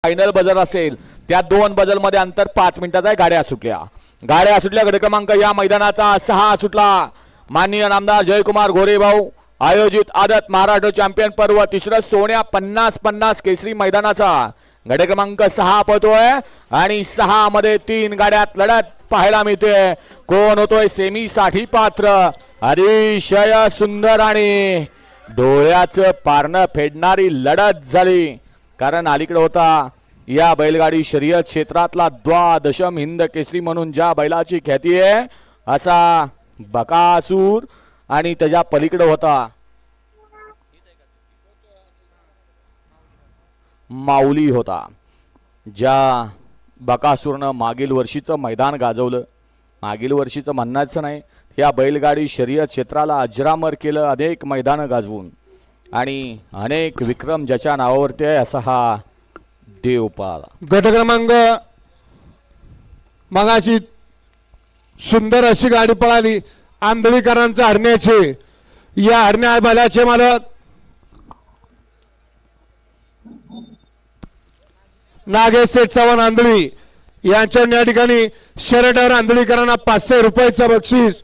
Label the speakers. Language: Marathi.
Speaker 1: फायनल बजर असेल त्या 2 बजल मध्ये अंतर 5 मिनिटाचा आहे। गाड्या सुटल्या गट क्रमांक या मैदानाचा 6 सुटला। माननीय नामदार जयकुमार गोरे भाऊ आयोजित आदत महाराष्ट्र चॅम्पियन पर्व तिसरं सोन्या 50-50 केसरी मैदानाचा गट क्रमांक 6 पळतोय आणि 6 मध्ये 3 गाड्यात लढत पाहायला मिळते। कोण होतोय सेमी साठी पात्र? अतिशय सुंदर आणि डोळ्याचं पारणं फेडणारी लढत झाली, कारण अलीकडे होता या बैलगाडी शर्यत क्षेत्रातला द्वादशम हिंद केसरी म्हणून ज्या बैलाची ख्याती आहे असा बकासूर, आणि त्याच्या पलीकडे होता माऊली होता, ज्या बकासूरनं मागील वर्षीचं मैदान गाजवलं। मागील वर्षीचं म्हणण्याचं नाही, या बैलगाडी शर्यत क्षेत्राला अजरामर केलं अनेक मैदानं गाजवून, आणि अनेक विक्रम ज्याच्या नावावरती आहे असा हा देवपाल।
Speaker 2: गट क्रमांक मगाशी सुंदर अशी गाडी पळाली आंधळीकरांच्या हरण्याचे। या हरण्या बैलाचे मालक नागेश सेठ चव्हाण आंधळी यांच्या या ठिकाणी शर्यतीवर आंधळीकरांना 500 रुपयाचं बक्षीस